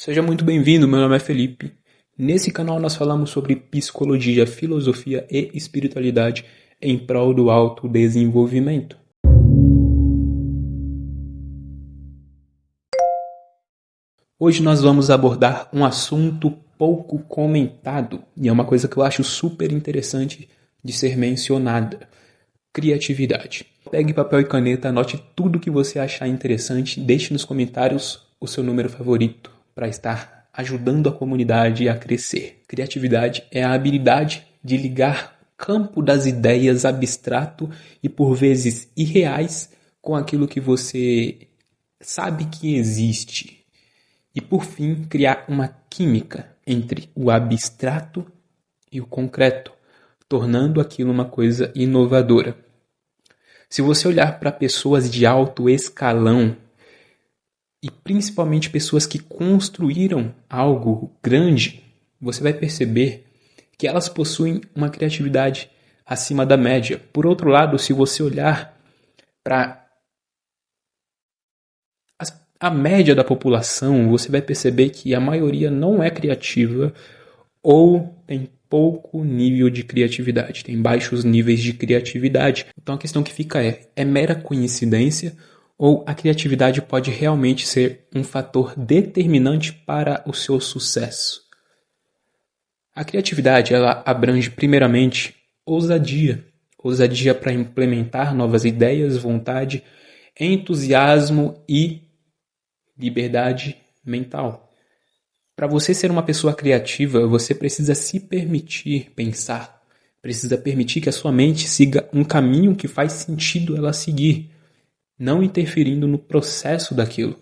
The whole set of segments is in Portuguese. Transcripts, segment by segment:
Seja muito bem-vindo, meu nome é Felipe. Nesse canal nós falamos sobre psicologia, filosofia e espiritualidade em prol do autodesenvolvimento. Hoje nós vamos abordar um assunto pouco comentado e é uma coisa que eu acho super interessante de ser mencionada: criatividade. Pegue papel e caneta, anote tudo que você achar interessante, deixe nos comentários o seu número favorito para estar ajudando a comunidade a crescer. Criatividade é a habilidade de ligar o campo das ideias abstrato e por vezes irreais com aquilo que você sabe que existe. E por fim, criar uma química entre o abstrato e o concreto, tornando aquilo uma coisa inovadora. Se você olhar para pessoas de alto escalão, e principalmente pessoas que construíram algo grande, você vai perceber que elas possuem uma criatividade acima da média. Por outro lado, se você olhar para a média da população, você vai perceber que a maioria não é criativa ou tem pouco nível de criatividade, tem baixos níveis de criatividade. Então a questão que fica é mera coincidência ou a criatividade pode realmente ser um fator determinante para o seu sucesso? A criatividade, ela abrange primeiramente ousadia. Ousadia para implementar novas ideias, vontade, entusiasmo e liberdade mental. Para você ser uma pessoa criativa, você precisa se permitir pensar. Precisa permitir que a sua mente siga um caminho que faz sentido ela seguir, não interferindo no processo daquilo.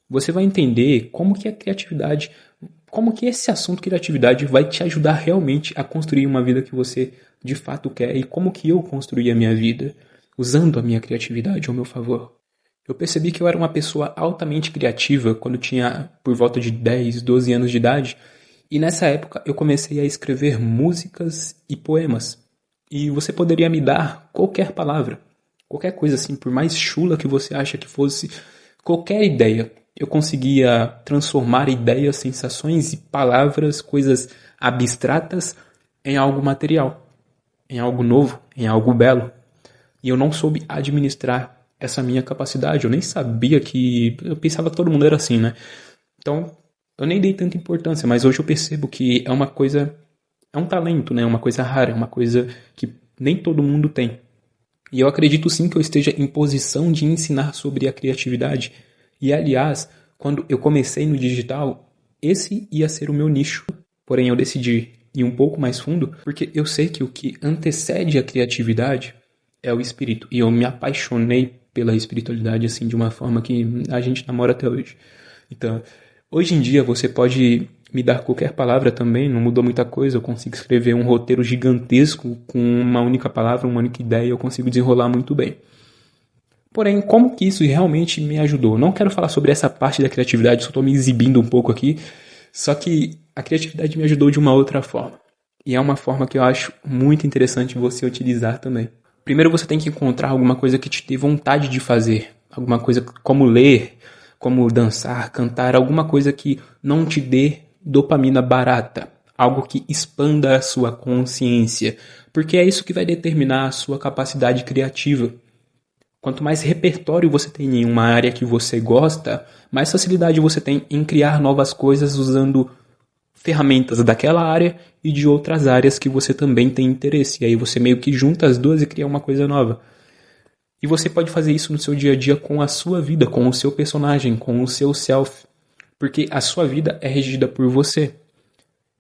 Você vai entender como que a criatividade, como que esse assunto criatividade vai te ajudar realmente a construir uma vida que você de fato quer e como que eu construí a minha vida usando a minha criatividade ao meu favor. Eu percebi que eu era uma pessoa altamente criativa quando tinha por volta de 10, 12 anos de idade, e nessa época eu comecei a escrever músicas e poemas. E você poderia me dar qualquer palavra, qualquer coisa assim, por mais chula que você acha que fosse, qualquer ideia. Eu conseguia transformar ideias, sensações e palavras, coisas abstratas, em algo material, em algo novo, em algo belo. E eu não soube administrar essa minha capacidade. Eu nem sabia que... Eu pensava que todo mundo era assim, né? Então, eu nem dei tanta importância, mas hoje eu percebo que é uma coisa... É um talento, né? É uma coisa rara, é uma coisa que nem todo mundo tem. E eu acredito sim que eu esteja em posição de ensinar sobre a criatividade. E, aliás, quando eu comecei no digital, esse ia ser o meu nicho. Porém, eu decidi ir um pouco mais fundo, porque eu sei que o que antecede a criatividade é o espírito. E eu me apaixonei pela espiritualidade, assim, de uma forma que a gente namora até hoje. Então, hoje em dia você pode me dar qualquer palavra também, não mudou muita coisa, eu consigo escrever um roteiro gigantesco com uma única palavra, uma única ideia, eu consigo desenrolar muito bem. Porém, como que isso realmente me ajudou? Não quero falar sobre essa parte da criatividade, só estou me exibindo um pouco aqui, só que a criatividade me ajudou de uma outra forma. E é uma forma que eu acho muito interessante você utilizar também. Primeiro você tem que encontrar alguma coisa que te dê vontade de fazer. Alguma coisa como ler, como dançar, cantar. Alguma coisa que não te dê dopamina barata. Algo que expanda a sua consciência. Porque é isso que vai determinar a sua capacidade criativa. Quanto mais repertório você tem em uma área que você gosta, mais facilidade você tem em criar novas coisas usando ferramentas daquela área e de outras áreas que você também tem interesse. E aí você meio que junta as duas e cria uma coisa nova. E você pode fazer isso no seu dia a dia com a sua vida, com o seu personagem, com o seu self. Porque a sua vida é regida por você.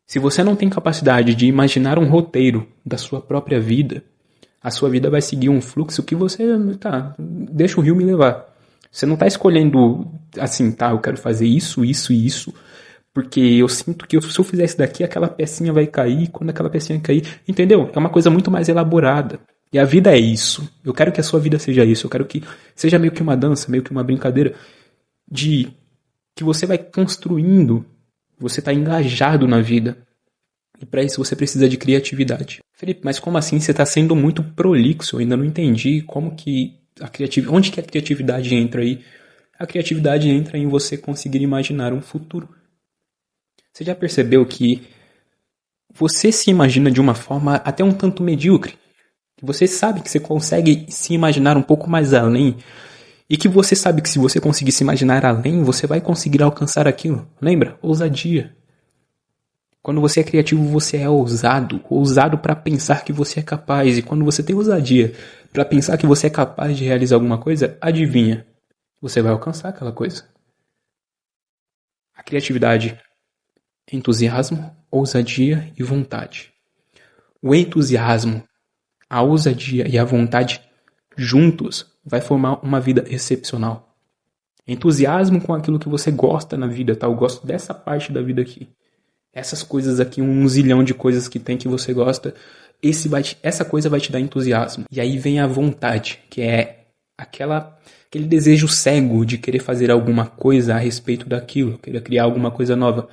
Se você não tem capacidade de imaginar um roteiro da sua própria vida, a sua vida vai seguir um fluxo que você, deixa o rio me levar. Você não está escolhendo assim, eu quero fazer isso, isso e isso, porque eu sinto que se eu fizer isso daqui, aquela pecinha vai cair, quando aquela pecinha cair, entendeu? É uma coisa muito mais elaborada. E a vida é isso. Eu quero que a sua vida seja isso. Eu quero que seja meio que uma dança, meio que uma brincadeira, de que você vai construindo, você está engajado na vida. E para isso você precisa de criatividade. Felipe, mas como assim você está sendo muito prolixo? Eu ainda não entendi como que onde que a criatividade entra aí? A criatividade entra em você conseguir imaginar um futuro. Você já percebeu que você se imagina de uma forma até um tanto medíocre? Que você sabe que você consegue se imaginar um pouco mais além e que você sabe que se você conseguir se imaginar além, você vai conseguir alcançar aquilo. Lembra? Ousadia. Quando você é criativo, você é ousado. Ousado para pensar que você é capaz. E quando você tem ousadia para pensar que você é capaz de realizar alguma coisa, adivinha? Você vai alcançar aquela coisa. A criatividade é entusiasmo, ousadia e vontade. O entusiasmo, a ousadia e a vontade juntos vai formar uma vida excepcional. Entusiasmo com aquilo que você gosta na vida, tá? Eu gosto dessa parte da vida aqui. Essas coisas aqui, um zilhão de coisas que tem que você gosta, essa coisa vai te dar entusiasmo. E aí vem a vontade, que é aquele desejo cego de querer fazer alguma coisa a respeito daquilo, querer criar alguma coisa nova.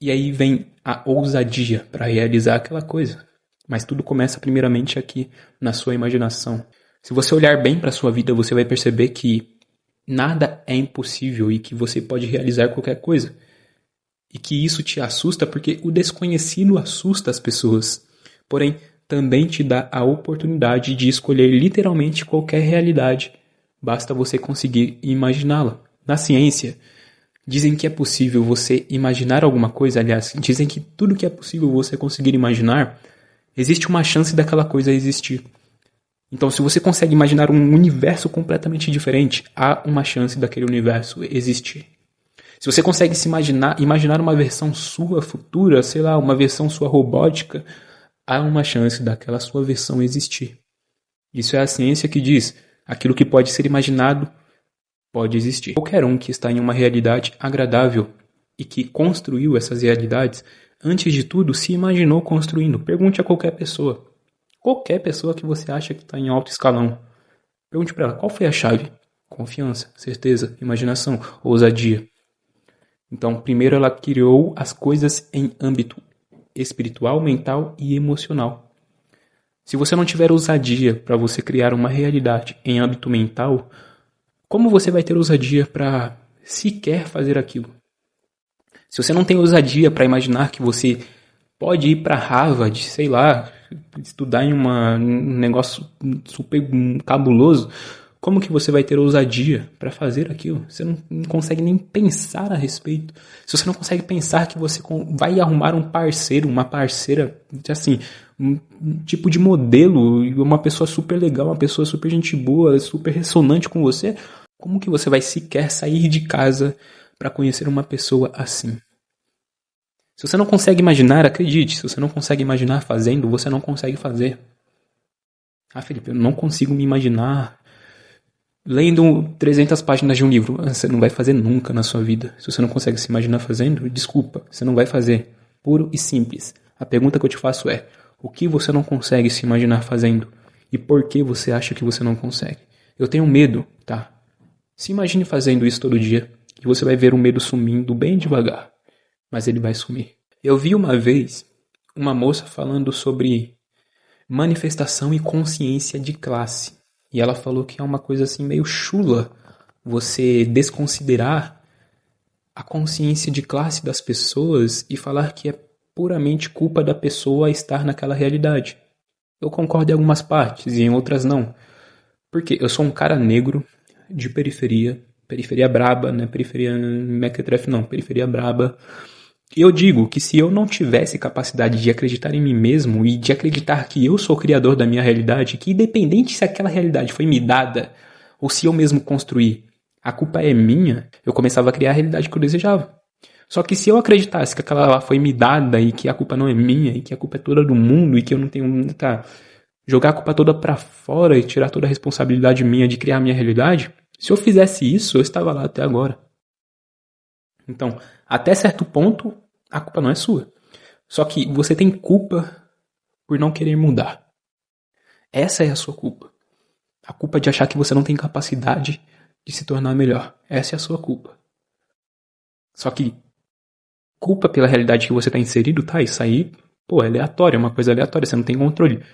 E aí vem a ousadia para realizar aquela coisa. Mas tudo começa primeiramente aqui, na sua imaginação. Se você olhar bem para a sua vida, você vai perceber que nada é impossível e que você pode realizar qualquer coisa. E que isso te assusta porque o desconhecido assusta as pessoas. Porém, também te dá a oportunidade de escolher literalmente qualquer realidade. Basta você conseguir imaginá-la. Na ciência, dizem que é possível você imaginar alguma coisa, aliás, dizem que tudo que é possível você conseguir imaginar, existe uma chance daquela coisa existir. Então, se você consegue imaginar um universo completamente diferente, há uma chance daquele universo existir. Se você consegue se imaginar uma versão sua futura, sei lá, uma versão sua robótica, há uma chance daquela sua versão existir. Isso é a ciência que diz, aquilo que pode ser imaginado pode existir. Qualquer um que está em uma realidade agradável e que construiu essas realidades, antes de tudo, se imaginou construindo. Pergunte a qualquer pessoa. Qualquer pessoa que você acha que está em alto escalão. Pergunte para ela, qual foi a chave? Confiança, certeza, imaginação, ousadia. Então, primeiro ela criou as coisas em âmbito espiritual, mental e emocional. Se você não tiver ousadia para você criar uma realidade em âmbito mental, como você vai ter ousadia para sequer fazer aquilo? Se você não tem ousadia para imaginar que você pode ir para Harvard, sei lá, estudar em um negócio super cabuloso, como que você vai ter ousadia para fazer aquilo? Você não consegue nem pensar a respeito. Se você não consegue pensar que você vai arrumar um parceiro, uma parceira, assim, um tipo de modelo, uma pessoa super legal, uma pessoa super gente boa, super ressonante com você, como que você vai sequer sair de casa para conhecer uma pessoa assim? Se você não consegue imaginar, acredite, se você não consegue imaginar fazendo, você não consegue fazer. Ah, Felipe, eu não consigo me imaginar lendo 300 páginas de um livro. Você não vai fazer nunca na sua vida. Se você não consegue se imaginar fazendo, desculpa, você não vai fazer. Puro e simples. A pergunta que eu te faço é, o que você não consegue se imaginar fazendo? E por que você acha que você não consegue? Eu tenho medo, tá? Se imagine fazendo isso todo dia, e você vai ver o medo sumindo bem devagar. Mas ele vai sumir. Eu vi uma vez uma moça falando sobre manifestação e consciência de classe. E ela falou que é uma coisa assim meio chula você desconsiderar a consciência de classe das pessoas e falar que é puramente culpa da pessoa estar naquela realidade. Eu concordo em algumas partes e em outras não. Porque eu sou um cara negro de periferia braba, né? Periferia mequetrefe não, periferia braba. E eu digo que se eu não tivesse capacidade de acreditar em mim mesmo e de acreditar que eu sou o criador da minha realidade, que independente se aquela realidade foi me dada ou se eu mesmo construí, a culpa é minha, eu começava a criar a realidade que eu desejava. Só que se eu acreditasse que aquela lá foi me dada e que a culpa não é minha e que a culpa é toda do mundo e que eu não tenho... Tá, jogar a culpa toda pra fora e tirar toda a responsabilidade minha de criar a minha realidade, se eu fizesse isso, eu estava lá até agora. Então, até certo ponto, a culpa não é sua. Só que você tem culpa por não querer mudar. Essa é a sua culpa. A culpa de achar que você não tem capacidade de se tornar melhor. Essa é a sua culpa. Só que culpa pela realidade que você está inserido, tá? Isso aí, é aleatório, é uma coisa aleatória, você não tem controle.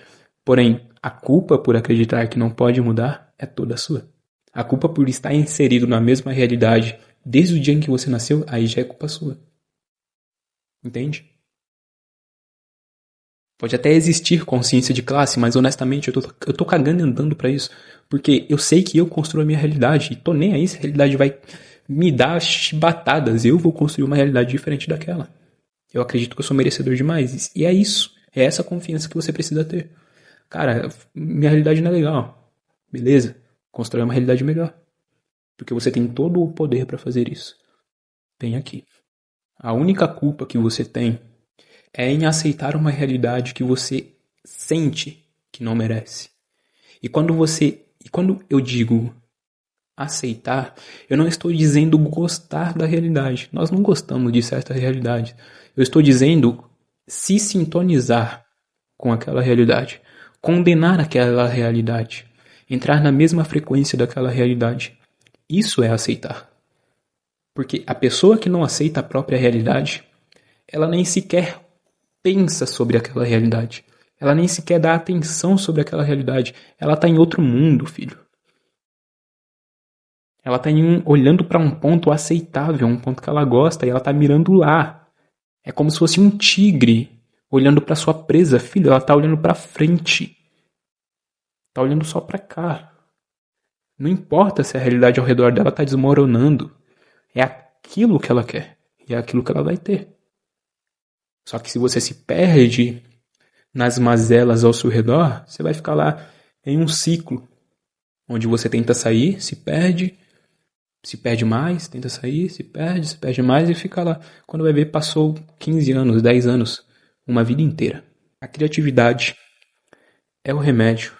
Porém, a culpa por acreditar que não pode mudar é toda sua. A culpa por estar inserido na mesma realidade desde o dia em que você nasceu, aí já é culpa sua. Entende? Pode até existir consciência de classe, mas honestamente eu tô cagando e andando pra isso. Porque eu sei que eu construo a minha realidade. E tô nem aí se a realidade vai me dar chibatadas. Eu vou construir uma realidade diferente daquela. Eu acredito que eu sou merecedor demais. E é isso. É essa confiança que você precisa ter. Cara, minha realidade não é legal. Beleza. Constrói uma realidade melhor. Porque você tem todo o poder pra fazer isso. Tem aqui. A única culpa que você tem é em aceitar uma realidade que você sente que não merece. E quando eu digo aceitar, eu não estou dizendo gostar da realidade. Nós não gostamos de certa realidade. Eu estou dizendo se sintonizar com aquela realidade, condenar aquela realidade, entrar na mesma frequência daquela realidade. Isso é aceitar. Porque a pessoa que não aceita a própria realidade, ela nem sequer pensa sobre aquela realidade. Ela nem sequer dá atenção sobre aquela realidade. Ela está em outro mundo, filho. Ela está olhando para um ponto aceitável, um ponto que ela gosta, e ela está mirando lá. É como se fosse um tigre olhando para sua presa, filho. Ela está olhando para frente. Está olhando só para cá. Não importa se a realidade ao redor dela está desmoronando. É aquilo que ela quer. E é aquilo que ela vai ter. Só que se você se perde nas mazelas ao seu redor, você vai ficar lá em um ciclo, onde você tenta sair, se perde mais, tenta sair, se perde mais e fica lá. Quando vai ver, passou 15 anos, 10 anos, uma vida inteira. A criatividade é o remédio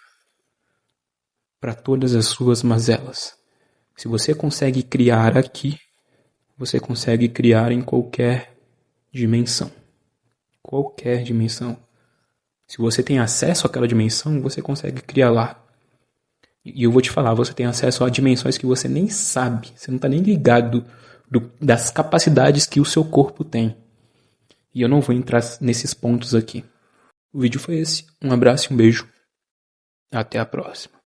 para todas as suas mazelas. Se você consegue criar aqui, você consegue criar em qualquer dimensão. Qualquer dimensão. Se você tem acesso àquela dimensão, você consegue criar lá. E eu vou te falar, você tem acesso a dimensões que você nem sabe, você não está nem ligado das capacidades que o seu corpo tem. E eu não vou entrar nesses pontos aqui. O vídeo foi esse. Um abraço e um beijo. Até a próxima.